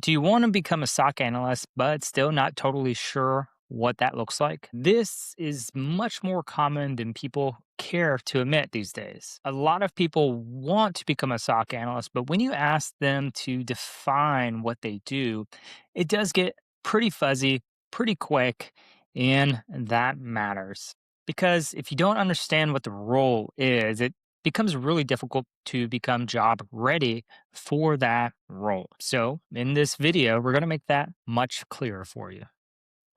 Do you want to become a SOC analyst, but still not totally sure what that looks like? This is much more common than people care to admit these days. A lot of people want to become a SOC analyst, but when you ask them to define what they do, it does get pretty fuzzy pretty quick, and that matters. Because if you don't understand what the role is, it becomes really difficult to become job ready for that role. So, in this video, we're going to make that much clearer for you.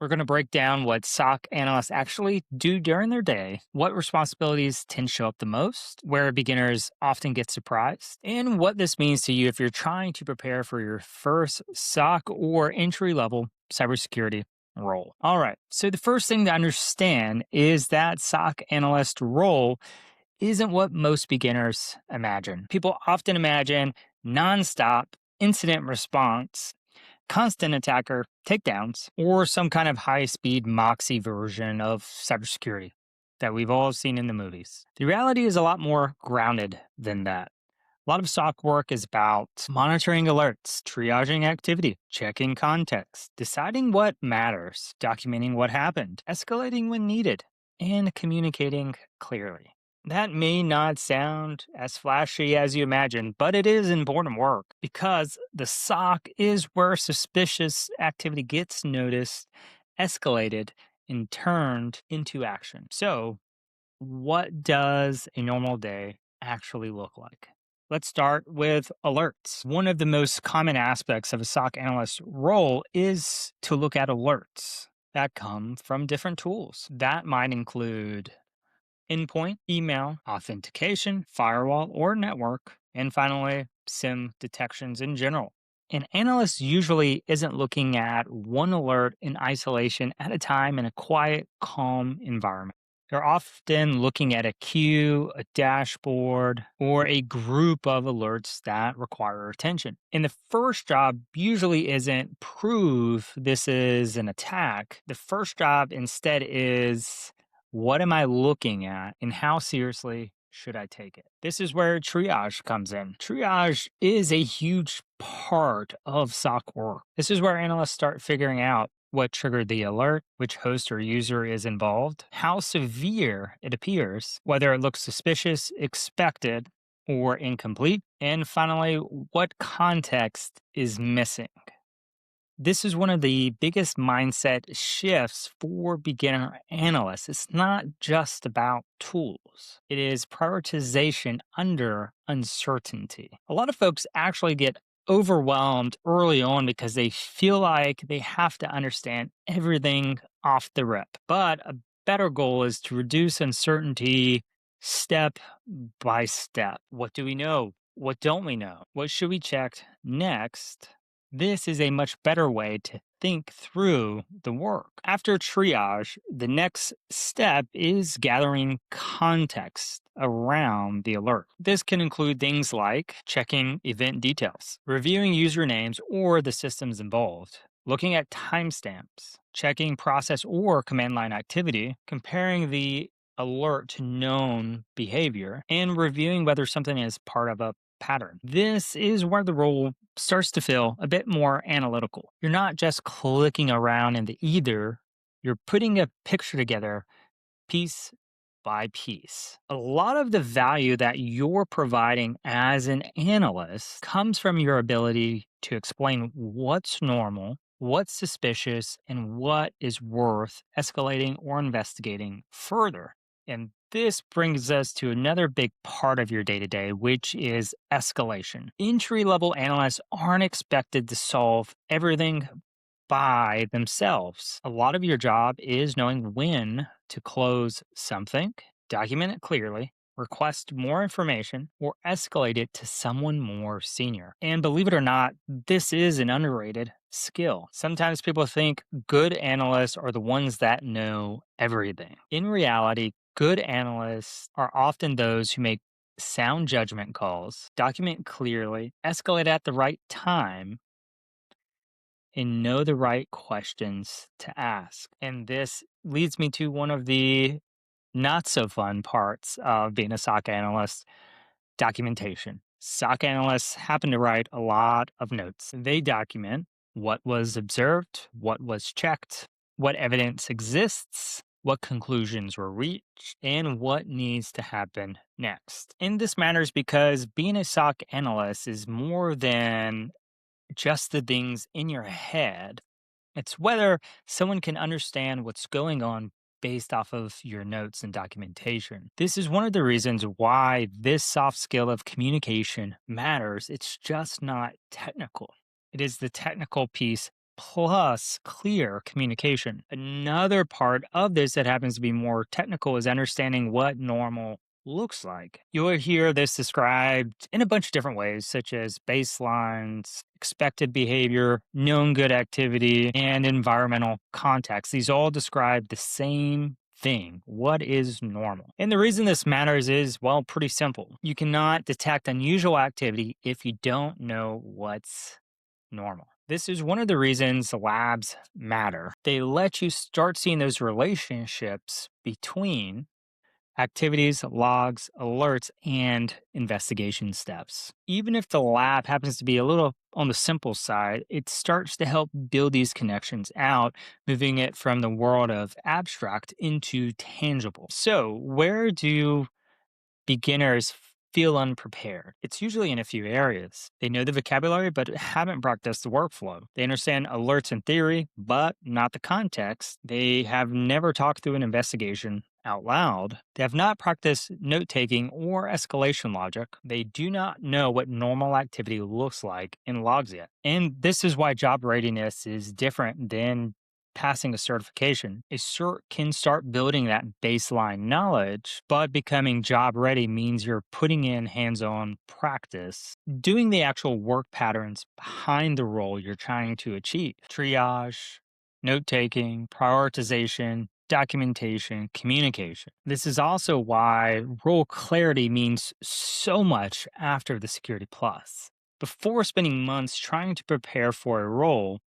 We're going to break down what SOC analysts actually do during their day, what responsibilities tend to show up the most, where beginners often get surprised, and what this means to you if you're trying to prepare for your first SOC or entry level cybersecurity role. All right, so the first thing to understand is that SOC analyst role isn't what most beginners imagine. People often imagine nonstop incident response, constant attacker takedowns, or some kind of high speed Moxie version of cybersecurity that we've all seen in the movies. The reality is a lot more grounded than that. A lot of SOC work is about monitoring alerts, triaging activity, checking context, deciding what matters, documenting what happened, escalating when needed, and communicating clearly. That may not sound as flashy as you imagine, but it is important work because the SOC is where suspicious activity gets noticed, escalated, and turned into action. So, what does a normal day actually look like? Let's start with alerts. One of the most common aspects of a SOC analyst role is to look at alerts that come from different tools. That might include endpoint, email, authentication, firewall, or network, and finally, SIM detections in general. An analyst usually isn't looking at one alert in isolation at a time in a quiet, calm environment. They're often looking at a queue, a dashboard, or a group of alerts that require attention. And the first job usually isn't prove this is an attack. The first job instead is what am I looking at and how seriously should I take it? This is where triage comes in. Triage is a huge part of SOC work. This is where analysts start figuring out what triggered the alert, which host or user is involved, how severe it appears, whether it looks suspicious, expected, or incomplete, and finally, what context is missing. This is one of the biggest mindset shifts for beginner analysts. It's not just about tools, it is prioritization under uncertainty. A lot of folks actually get overwhelmed early on because they feel like they have to understand everything off the rip. But a better goal is to reduce uncertainty step by step. What do we know? What don't we know? What should we check next? This is a much better way to think through the work. After triage, the next step is gathering context around the alert. This can include things like checking event details, reviewing usernames or the systems involved, looking at timestamps, checking process or command line activity, comparing the alert to known behavior, and reviewing whether something is part of a pattern. This is where the role starts to feel a bit more analytical. You're not just clicking around in the either, you're putting a picture together piece by piece. A lot of the value that you're providing as an analyst comes from your ability to explain what's normal, what's suspicious, and what is worth escalating or investigating further. And this brings us to another big part of your day to day, which is escalation. Entry level analysts aren't expected to solve everything by themselves. A lot of your job is knowing when to close something, document it clearly, request more information, or escalate it to someone more senior. And believe it or not, this is an underrated skill. Sometimes people think good analysts are the ones that know everything. In reality, good analysts are often those who make sound judgment calls, document clearly, escalate at the right time, and know the right questions to ask. And this leads me to one of the not so fun parts of being a SOC analyst: documentation. SOC analysts happen to write a lot of notes. They document what was observed, what was checked, what evidence exists, what conclusions were reached, and what needs to happen next. And this matters because being a SOC analyst is more than just the things in your head. It's whether someone can understand what's going on based off of your notes and documentation. This is one of the reasons why this soft skill of communication matters. It's just not technical, it is the technical piece plus clear communication. Another part of this that happens to be more technical is understanding what normal looks like. You'll hear this described in a bunch of different ways, such as baselines, expected behavior, known good activity, and environmental context. These all describe the same thing. What is normal? And the reason this matters is, well, pretty simple. You cannot detect unusual activity if you don't know what's normal. This is one of the reasons labs matter. They let you start seeing those relationships between activities, logs, alerts, and investigation steps. Even if the lab happens to be a little on the simple side, it starts to help build these connections out, moving it from the world of abstract into tangible. So, where do beginners feel unprepared? It's usually in a few areas. They know the vocabulary, but haven't practiced the workflow. They understand alerts in theory, but not the context. They have never talked through an investigation out loud. They have not practiced note taking or escalation logic. They do not know what normal activity looks like in logs yet. And this is why job readiness is different than passing a certification. A cert can start building that baseline knowledge, but becoming job ready means you're putting in hands on practice, doing the actual work patterns behind the role you're trying to achieve. Triage, note taking, prioritization, documentation, communication. This is also why role clarity means so much after the Security Plus. Before spending months trying to prepare for a role,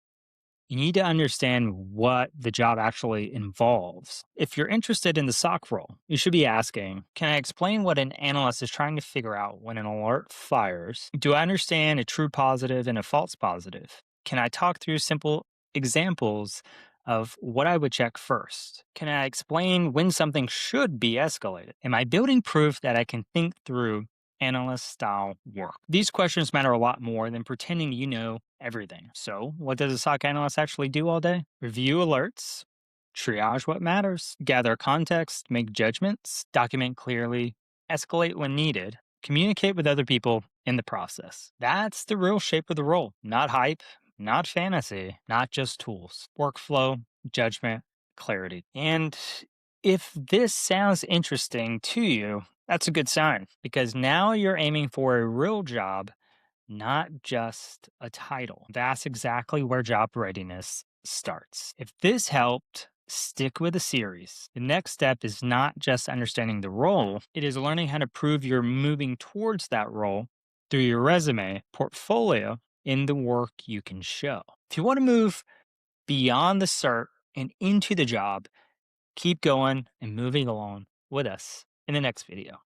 you need to understand what the job actually involves. If you're interested in the SOC role, you should be asking, can I explain what an analyst is trying to figure out when an alert fires? Do I understand a true positive and a false positive? Can I talk through simple examples of what I would check first? Can I explain when something should be escalated? Am I building proof that I can think through analyst style work? These questions matter a lot more than pretending you know everything. So, what does a SOC analyst actually do all day? Review alerts, triage what matters, gather context, make judgments, document clearly, escalate when needed, communicate with other people in the process. That's the real shape of the role, not hype, not fantasy, not just tools. Workflow, judgment, clarity. And if this sounds interesting to you, that's a good sign because now you're aiming for a real job, not just a title. That's exactly where job readiness starts. If this helped, stick with the series. The next step is not just understanding the role, it is learning how to prove you're moving towards that role through your resume, portfolio, in the work you can show. If you want to move beyond the cert and into the job, keep going and moving along with us in the next video.